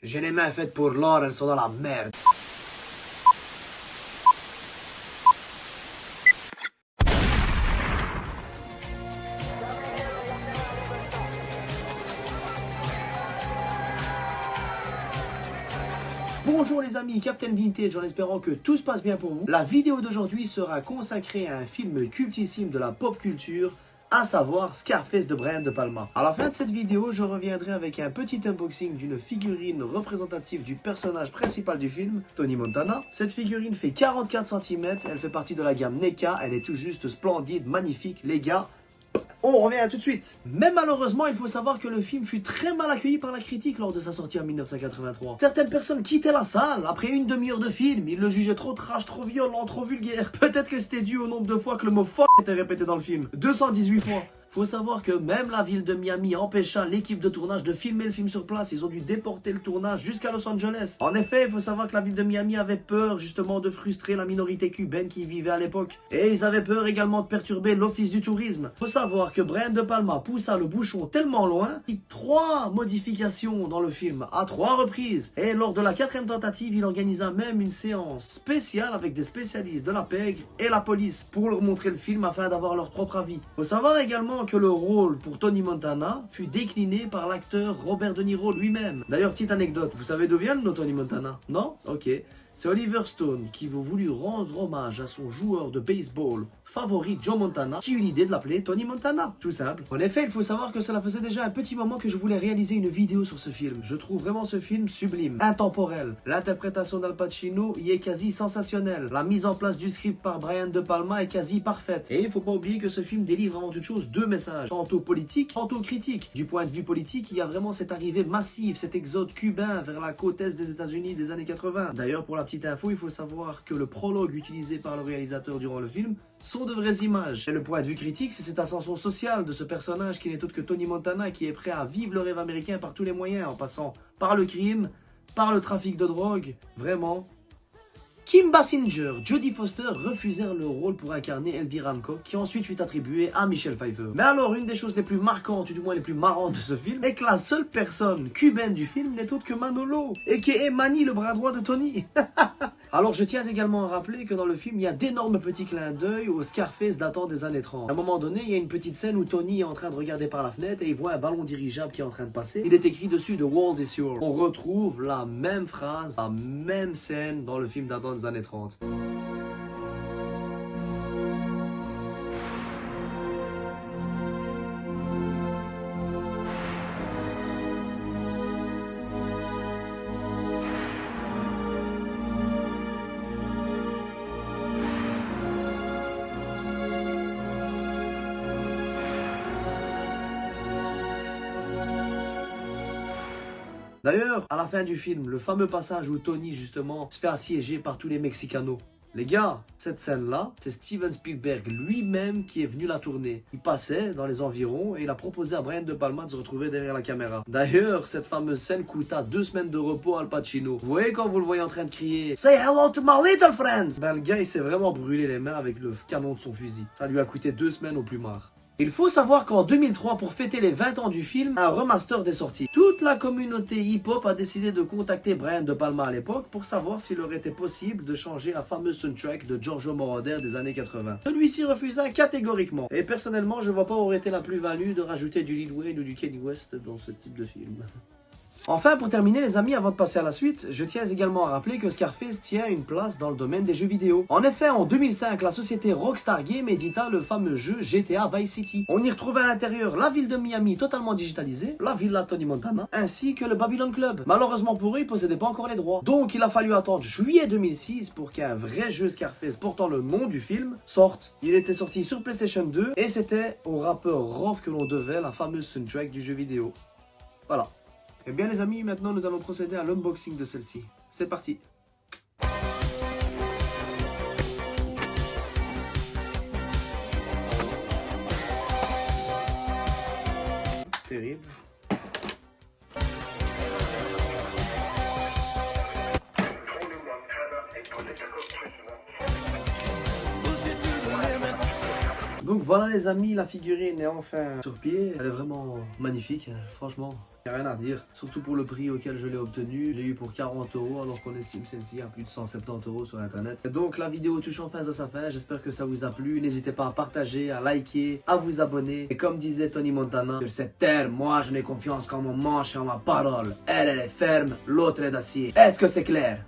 J'ai les mains faites pour l'or, elles sont dans la merde. Bonjour les amis, Captain Vintage, en espérant que tout se passe bien pour vous. La vidéo d'aujourd'hui sera consacrée à un film cultissime de la pop culture, à savoir Scarface de Brian De Palma. À la fin de cette vidéo, je reviendrai avec un petit unboxing d'une figurine représentative du personnage principal du film, Tony Montana. Cette figurine fait 44 cm, elle fait partie de la gamme NECA, elle est tout juste splendide, magnifique, les gars. On revient tout de suite. Mais malheureusement, il faut savoir que le film fut très mal accueilli par la critique lors de sa sortie en 1983. Certaines personnes quittaient la salle après une demi-heure de film. Ils le jugeaient trop trash, trop violent, trop vulgaire. Peut-être que c'était dû au nombre de fois que le mot fuck était répété dans le film. 218 fois. Faut savoir que même la ville de Miami empêcha l'équipe de tournage de filmer le film sur place. Ils ont dû déporter le tournage jusqu'à Los Angeles. En effet, il faut savoir que la ville de Miami avait peur justement de frustrer la minorité cubaine qui y vivait à l'époque. Et ils avaient peur également de perturber l'office du tourisme. Faut savoir que Brian De Palma poussa le bouchon tellement loin qu'il y a 3 modifications dans le film à 3 reprises. Et lors de la 4e tentative, il organisa même une séance spéciale avec des spécialistes de la pègre et la police pour leur montrer le film afin d'avoir leur propre avis. Faut savoir également que le rôle pour Tony Montana fut décliné par l'acteur Robert De Niro lui-même. D'ailleurs, petite anecdote, vous savez d'où vient le nom Tony Montana? Non? Ok. C'est Oliver Stone qui a voulu rendre hommage à son joueur de baseball favori Joe Montana, qui eut l'idée de l'appeler Tony Montana, tout simple. En effet, il faut savoir que cela faisait déjà un petit moment que je voulais réaliser une vidéo sur ce film. Je trouve vraiment ce film sublime, intemporel. L'interprétation d'Al Pacino y est quasi sensationnelle. La mise en place du script par Brian De Palma est quasi parfaite. Et il ne faut pas oublier que ce film délivre avant toute chose 2 messages, tantôt politiques, tantôt critiques. Du point de vue politique, il y a vraiment cette arrivée massive, cet exode cubain vers la côte est des États-Unis des années 80. D'ailleurs, pour la petite info, il faut savoir que le prologue utilisé par le réalisateur durant le film sont de vraies images. Et le point de vue critique, c'est cette ascension sociale de ce personnage qui n'est autre que Tony Montana, qui est prêt à vivre le rêve américain par tous les moyens, en passant par le crime, par le trafic de drogue, vraiment. Kim Basinger, Jodie Foster refusèrent le rôle pour incarner Elvira Hancock, qui ensuite fut attribué à Michelle Pfeiffer. Mais alors, une des choses les plus marquantes, ou du moins les plus marrantes de ce film, est que la seule personne cubaine du film n'est autre que Manolo, et qui est Manny, le bras droit de Tony. Alors, je tiens également à rappeler que dans le film, il y a d'énormes petits clins d'œil au Scarface datant des années 30. À un moment donné, il y a une petite scène où Tony est en train de regarder par la fenêtre et il voit un ballon dirigeable qui est en train de passer. Il est écrit dessus « The world is yours ». On retrouve la même phrase, la même scène dans le film datant des années 30. D'ailleurs, à la fin du film, le fameux passage où Tony, justement, se fait assiéger par tous les Mexicanos. Les gars, cette scène-là, c'est Steven Spielberg lui-même qui est venu la tourner. Il passait dans les environs et il a proposé à Brian De Palma de se retrouver derrière la caméra. D'ailleurs, cette fameuse scène coûta 2 semaines de repos à Al Pacino. Vous voyez quand vous le voyez en train de crier « Say hello to my little friends !» Ben le gars, il s'est vraiment brûlé les mains avec le canon de son fusil. Ça lui a coûté 2 semaines au plus marre. Il faut savoir qu'en 2003, pour fêter les 20 ans du film, un remaster est sorti. Toute la communauté hip-hop a décidé de contacter Brian De Palma à l'époque pour savoir s'il aurait été possible de changer la fameuse soundtrack de Giorgio Moroder des années 80. Celui-ci refusa catégoriquement. Et personnellement, je vois pas où aurait été la plus-value de rajouter du Lil Wayne ou du Kanye West dans ce type de film. Enfin, pour terminer les amis, avant de passer à la suite, je tiens également à rappeler que Scarface tient une place dans le domaine des jeux vidéo. En effet, en 2005, la société Rockstar Games édita le fameux jeu GTA Vice City. On y retrouvait à l'intérieur la ville de Miami totalement digitalisée, la villa Tony Montana, ainsi que le Babylon Club. Malheureusement pour eux, ils ne possédaient pas encore les droits. Donc il a fallu attendre juillet 2006 pour qu'un vrai jeu Scarface portant le nom du film sorte. Il était sorti sur PlayStation 2 et c'était au rappeur Rof que l'on devait la fameuse soundtrack du jeu vidéo. Voilà. Eh bien les amis, maintenant nous allons procéder à l'unboxing de celle-ci. C'est parti. Terrible. Donc voilà les amis, la figurine est enfin sur pied. Elle est vraiment magnifique, franchement. Y a rien à dire, surtout pour le prix auquel je l'ai obtenu. Je l'ai eu pour 40 € alors qu'on estime celle-ci à plus de 170 € sur internet. Donc la vidéo touche enfin à sa fin, j'espère que ça vous a plu. N'hésitez pas à partager, à liker, à vous abonner. Et comme disait Tony Montana, sur cette terre, moi je n'ai confiance qu'en mon manche et en ma parole. Elle est ferme, l'autre est d'acier. Est-ce que c'est clair?